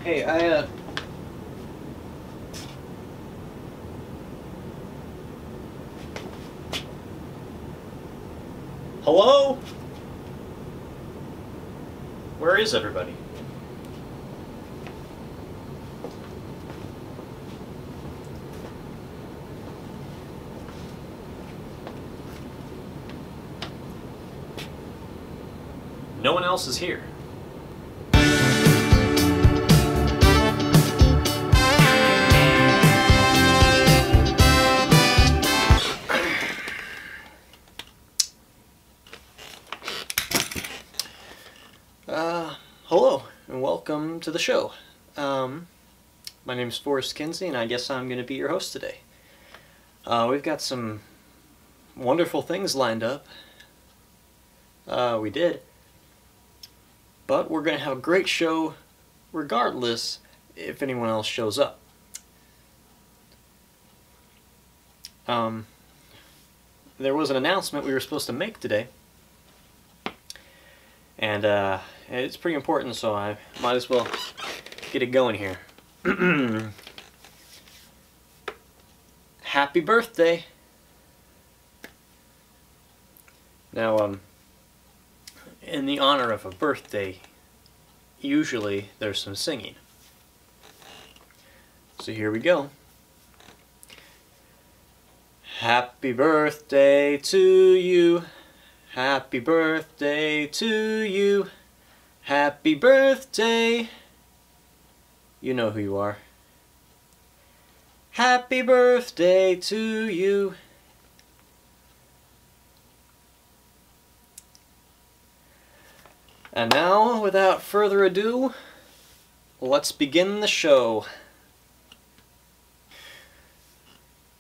Hey, Hello? Where is everybody? No one else is here. Hello, and welcome to the show. My name's Kinsey, and I guess I'm going to be your host today. We've got some wonderful things lined up. We did. But we're going to have a great show regardless if anyone else shows up. There was an announcement we were supposed to make today. And it's pretty important, so I might as well get it going here. Happy birthday! Now, in the honor of a birthday, usually there's some singing. So here we go. Happy birthday to you. Happy birthday to you. Happy birthday. You know who you are. Happy birthday to you. And now, without further ado, let's begin the show.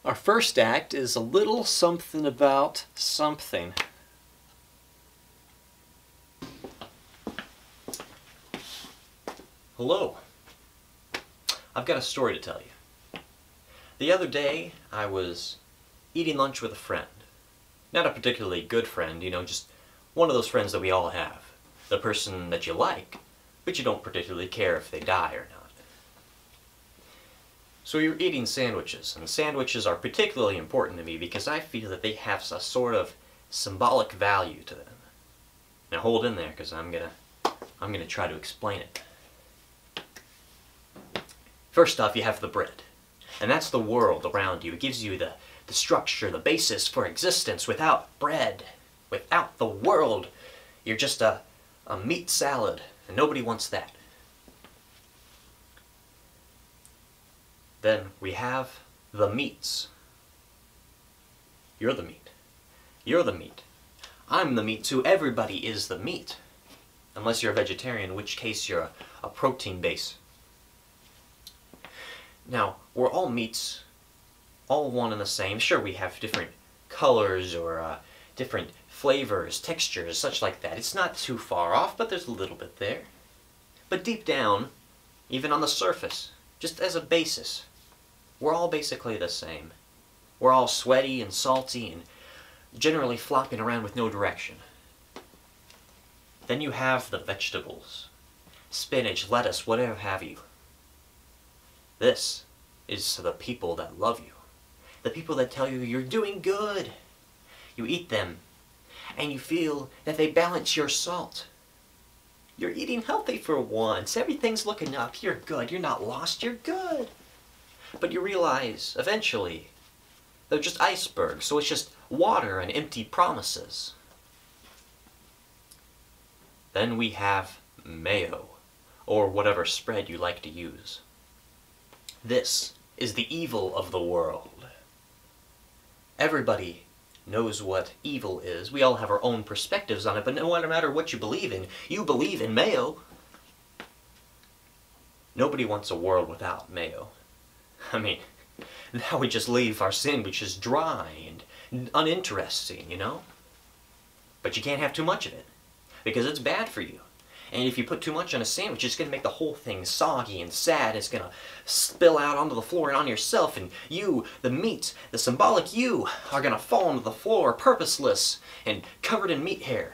Our first act is a little something about something. Hello. I've got a story to tell you. The other day, I was eating lunch with a friend. Not a particularly good friend, you know, just one of those friends that we all have. The person that you like, but you don't particularly care if they die or not. So we were eating sandwiches, and sandwiches are particularly important to me because I feel that they have a sort of symbolic value to them. Now hold in there, because I'm gonna try to explain it. First off, you have the bread, and that's the world around you. It gives you the structure, the basis for existence. Without bread, without the world, you're just a meat salad, and nobody wants that. Then we have the meats. You're the meat. You're the meat. I'm the meat too. Everybody is the meat. Unless you're a vegetarian, in which case you're a protein base. Now, we're all meats, all one and the same. Sure, we have different colors or different flavors, textures, such like that. It's not too far off, but there's a little bit there. But deep down, even on the surface, just as a basis, we're all basically the same. We're all sweaty and salty and generally flopping around with no direction. Then you have the vegetables. Spinach, lettuce, whatever have you. This is the people that love you. The people that tell you you're doing good. You eat them, and you feel that they balance your salt. You're eating healthy for once. Everything's looking up. You're good. You're not lost. You're good. But you realize, eventually, they're just icebergs, so it's just water and empty promises. Then we have mayo, or whatever spread you like to use. This is the evil of the world. Everybody knows what evil is. We all have our own perspectives on it, but no matter what you believe in mayo. Nobody wants a world without mayo. I mean, now we just leave our sandwiches dry and uninteresting, you know? But you can't have too much of it, because it's bad for you. And if you put too much on a sandwich, it's going to make the whole thing soggy and sad. It's going to spill out onto the floor and on yourself. And you, the meat, the symbolic you, are going to fall onto the floor purposeless and covered in meat hair.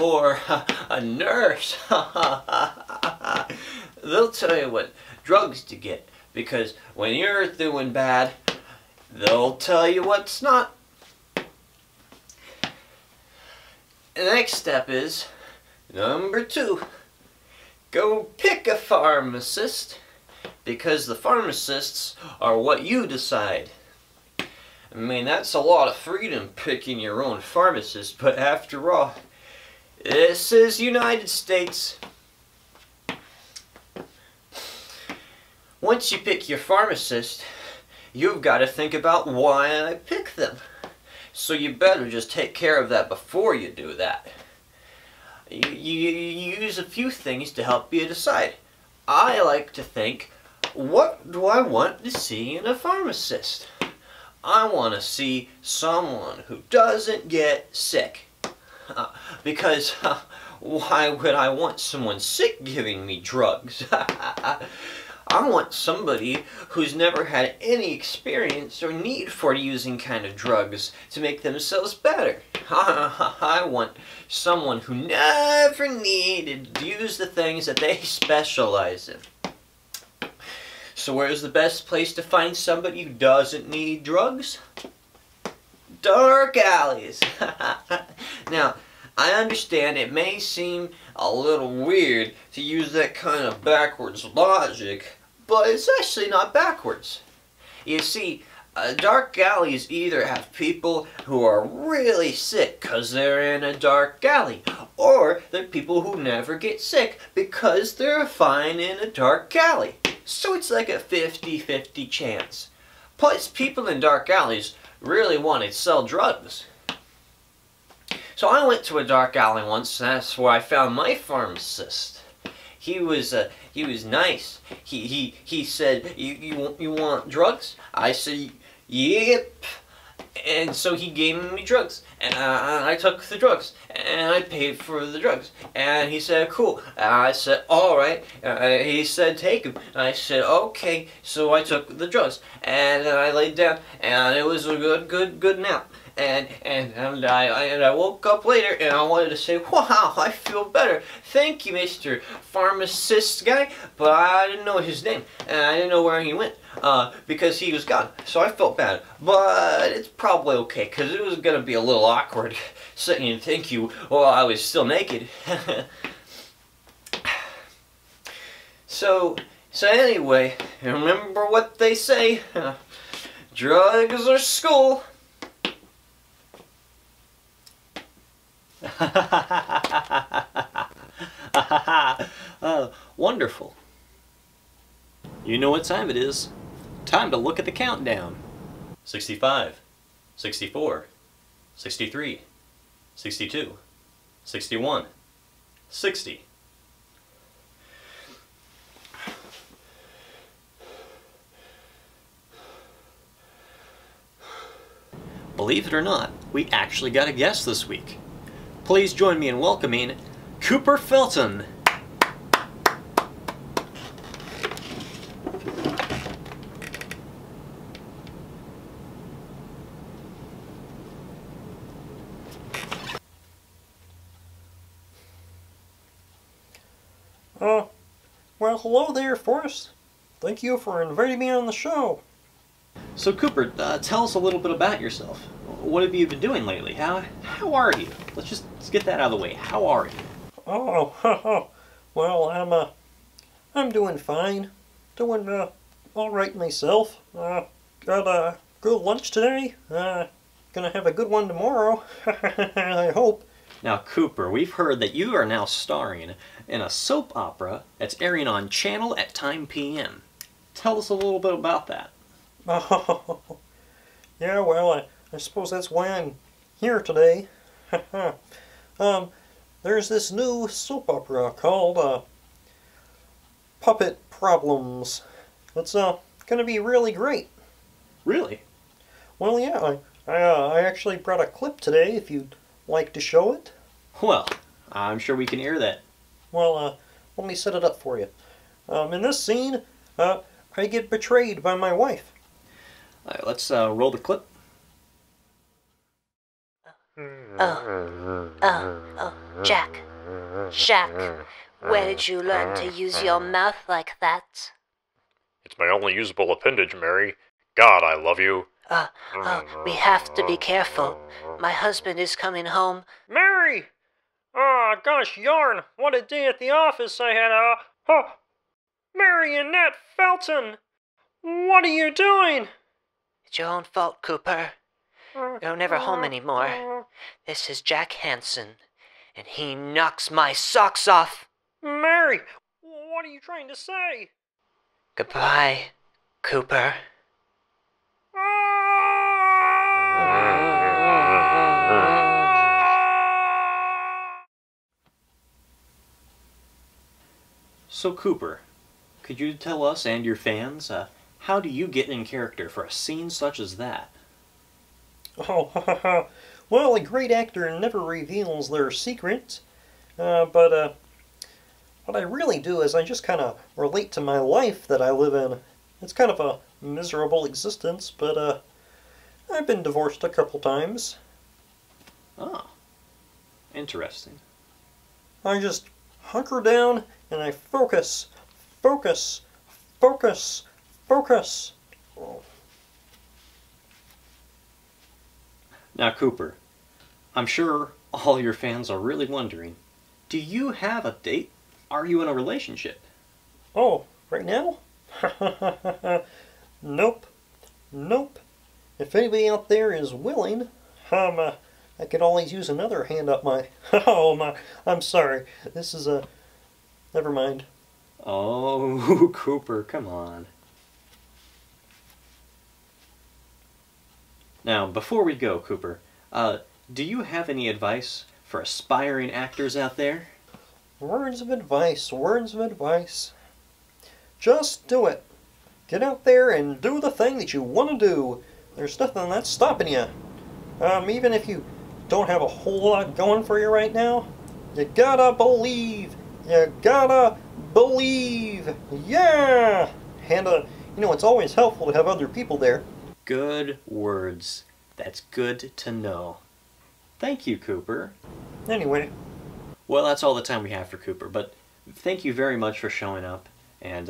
or a nurse. They'll tell you what drugs to get, because when you're doing bad, they'll tell you what's not. The next step is number 2. Go pick a pharmacist, because the pharmacists are what you decide. I mean, that's a lot of freedom picking your own pharmacist, but after all, this is United States. Once you pick your pharmacist, you've got to think about why I pick them. So you better just take care of that before you do that. You use a few things to help you decide. I like to think, what do I want to see in a pharmacist? I want to see someone who doesn't get sick. Because why would I want someone sick giving me drugs? I want somebody who's never had any experience or need for using kind of drugs to make themselves better. I want someone who never needed to use the things that they specialize in. So where's the best place to find somebody who doesn't need drugs? Dark alleys. Now, I understand it may seem a little weird to use that kind of backwards logic, but it's actually not backwards. You see, dark alleys either have people who are really sick because they're in a dark alley, or they're people who never get sick because they're fine in a dark alley. So it's like a 50-50 chance. Plus, people in dark alleys really want to sell drugs. So I went to a dark alley once, and that's where I found my pharmacist. He was nice. He said, you want drugs? I said, yep. And so he gave me drugs, and I took the drugs, and I paid for the drugs. And he said, cool. I said, all right. He said, take them. I said, okay. So I took the drugs, and I laid down, and it was a good nap. And I woke up later, and I wanted to say, wow, I feel better. Thank you, Mr. Pharmacist guy. But I didn't know his name, and I didn't know where he went, because he was gone. So I felt bad. But it's probably okay, because it was going to be a little awkward saying thank you while I was still naked. So anyway, remember what they say. Drugs are school. Wonderful. You know what time it is. Time to look at the countdown. 65, 64, 63, 62, 61, 60. Believe it or not, we actually got a guest this week. Please join me in welcoming Cooper Felton. Well, hello there, Forrest. Thank you for inviting me on the show. So Cooper, tell us a little bit about yourself. What have you been doing lately? How are you? Let's get that out of the way. How are you? Oh, well, I'm doing fine. Doing, all right myself. Got a good lunch today. Gonna have a good one tomorrow. I hope. Now, Cooper, we've heard that you are now starring in a soap opera that's airing on Channel at Time PM. Tell us a little bit about that. Oh, yeah, well, I suppose that's why I'm here today. There's this new soap opera called Puppet Problems. It's gonna be really great. Really? Well, yeah, I actually brought a clip today if you'd like to show it. Well, I'm sure we can hear that. Well, let me set it up for you. In this scene, I get betrayed by my wife. All right, let's roll the clip. Oh, Jack. Jack, where did you learn to use your mouth like that? It's my only usable appendage, Mary. God, I love you. We have to be careful. My husband is coming home. Mary! Oh, gosh, yarn, what a day at the office I had, Mary and Nat Felton! What are you doing? It's your own fault, Cooper. You're never home anymore. This is Jack Hansen, and he knocks my socks off. Mary, what are you trying to say? Goodbye, Cooper. So Cooper, could you tell us and your fans, how do you get in character for a scene such as that? Oh, well, a great actor never reveals their secret, but what I really do is I just kind of relate to my life that I live in. It's kind of a miserable existence, but I've been divorced a couple times. Oh, interesting. I just hunker down and I focus, focus, focus, focus. Oh. Now Cooper, I'm sure all your fans are really wondering, do you have a date? Are you in a relationship? Oh, right now? Nope. Nope. If anybody out there is willing, I could always use another hand up my... Oh, my... I'm sorry. This is a... Never mind. Oh, Cooper, come on. Now, before we go, Cooper, do you have any advice for aspiring actors out there? Words of advice, words of advice. Just do it. Get out there and do the thing that you want to do. There's nothing that's stopping you. Even if you don't have a whole lot going for you right now, you gotta believe. You gotta believe. Yeah! And, it's always helpful to have other people there. Good words. That's good to know. Thank you, Cooper. Anyway. Well, that's all the time we have for Cooper, but thank you very much for showing up, and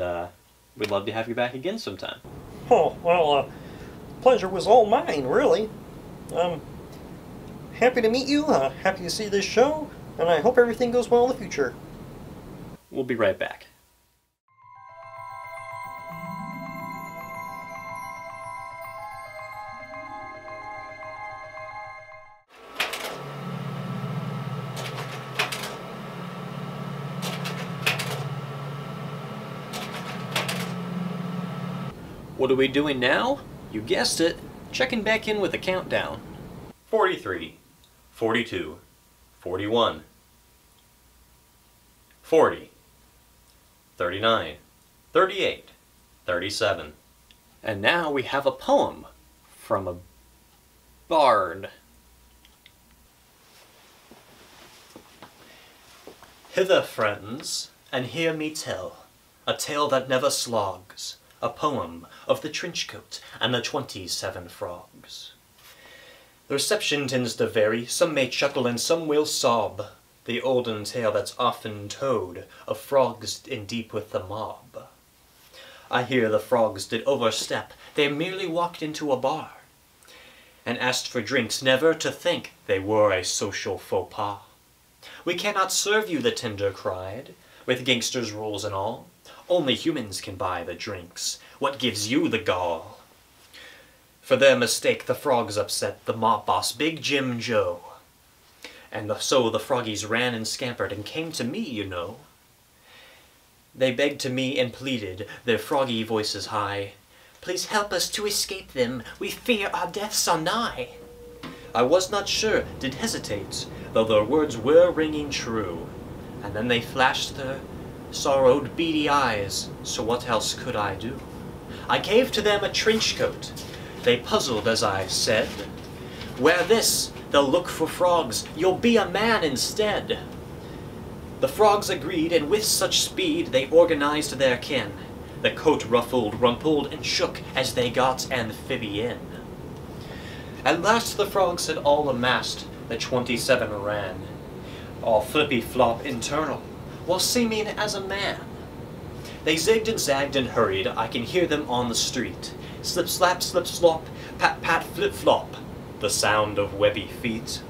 we'd love to have you back again sometime. Oh, well, pleasure was all mine, really. Happy to meet you, happy to see this show, and I hope everything goes well in the future. We'll be right back. What are we doing now? You guessed it. Checking back in with a countdown. 43, 42, 41, 40, 39, 38, 37. And now we have a poem from a bard. Hither, friends, and hear me tell a tale that never slogs, a poem of the trenchcoat and the 27 frogs. The reception tends to vary, some may chuckle and some will sob, the olden tale that's often told of frogs in deep with the mob. I hear the frogs did overstep, they merely walked into a bar, and asked for drinks, never to think they were a social faux pas. We cannot serve you, the tender cried, with gangsters' rules and all. Only humans can buy the drinks. What gives you the gall? For their mistake, the frogs upset the mob boss, Big Jim Joe. And so the froggies ran and scampered and came to me, you know. They begged to me and pleaded, their froggy voices high, "Please help us to escape them, we fear our deaths are nigh." I was not sure, did hesitate, though their words were ringing true. And then they flashed their sorrowed, beady eyes, so what else could I do? I gave to them a trench coat. They puzzled as I said, "Wear this, they'll look for frogs, you'll be a man instead." The frogs agreed, and with such speed they organized their kin. The coat ruffled, rumpled, and shook as they got amphibian. At last the frogs had all amassed the 27 ran, all flippy-flop internal, while seeming as a man. They zigged and zagged and hurried, I can hear them on the street. Slip-slap, slip-slop, pat-pat, flip-flop, the sound of webby feet.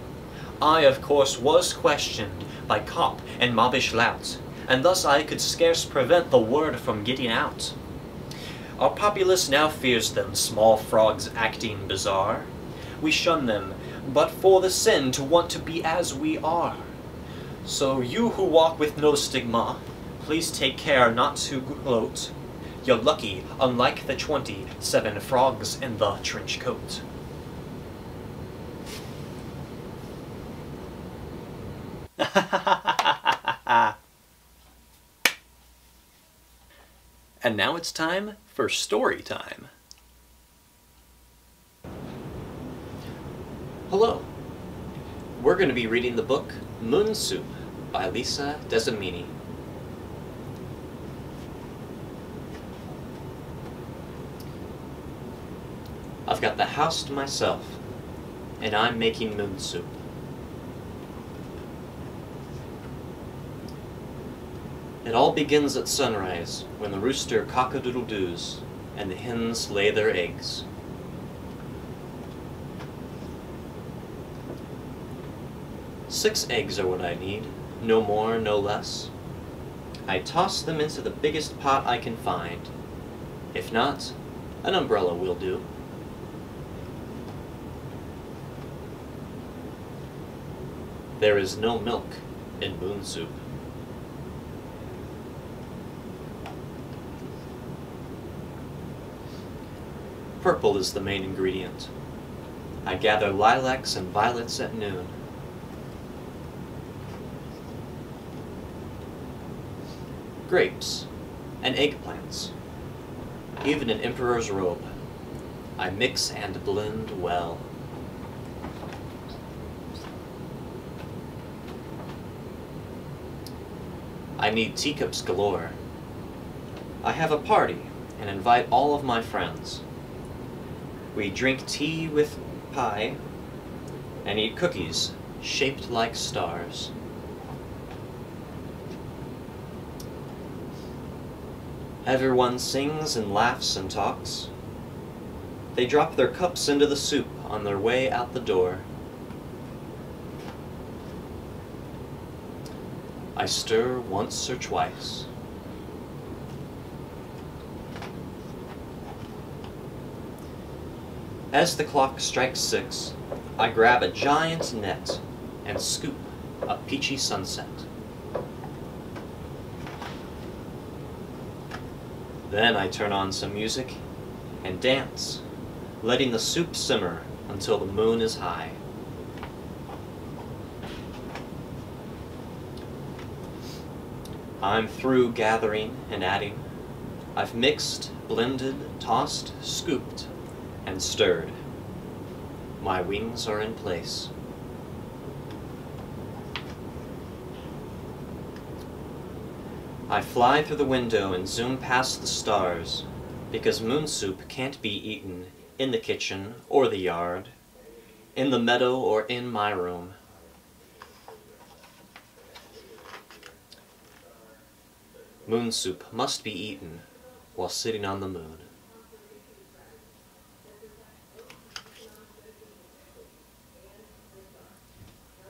I, of course, was questioned by cop and mobbish lout, and thus I could scarce prevent the word from getting out. Our populace now fears them, small frogs acting bizarre. We shun them, but for the sin to want to be as we are. So you who walk with no stigma, please take care not to gloat. You're lucky, unlike the 27 frogs in the trench coat. And now it's time for story time. Hello. We're going to be reading the book Moon Soup by Lisa Desimini. I've got the house to myself, and I'm making moon soup. It all begins at sunrise, when the rooster cock-a-doodle-doos, and the hens lay their eggs. Six eggs are what I need, no more, no less. I toss them into the biggest pot I can find. If not, an umbrella will do. There is no milk in moon soup. Purple is the main ingredient. I gather lilacs and violets at noon. Grapes and eggplants, even an emperor's robe. I mix and blend well. I need teacups galore. I have a party and invite all of my friends. We drink tea with pie and eat cookies shaped like stars. Everyone sings and laughs and talks. They drop their cups into the soup on their way out the door. I stir once or twice. As the clock strikes 6, I grab a giant net and scoop a peachy sunset. Then I turn on some music and dance, letting the soup simmer until the moon is high. I'm through gathering and adding. I've mixed, blended, tossed, scooped, and stirred. My wings are in place. I fly through the window and zoom past the stars, because moon soup can't be eaten in the kitchen or the yard, in the meadow or in my room. Moon soup must be eaten while sitting on the moon.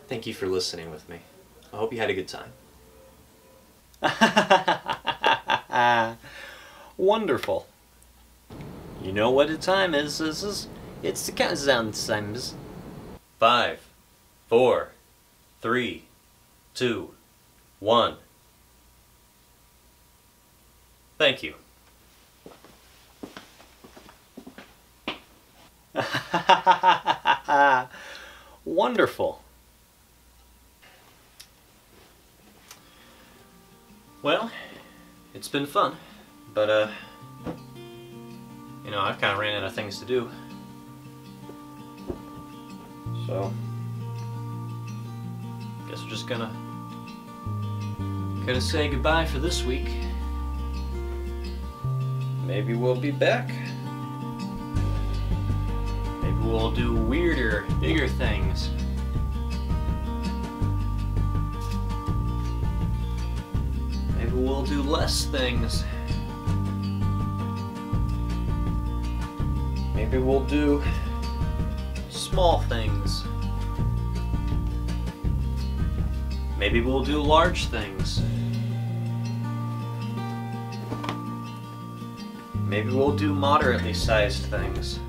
Thank you for listening with me. I hope you had a good time. Wonderful. You know what the time is. It's the countdown times. 5, 4, 3, 2, 1. Thank you. Wonderful. Well, it's been fun, but you know, I've kind of ran out of things to do. So, guess we're just gonna say goodbye for this week. Maybe we'll be back. Maybe we'll do weirder, bigger things. Maybe we'll do less things. Maybe we'll do small things. Maybe we'll do large things. Maybe we'll do moderately sized things.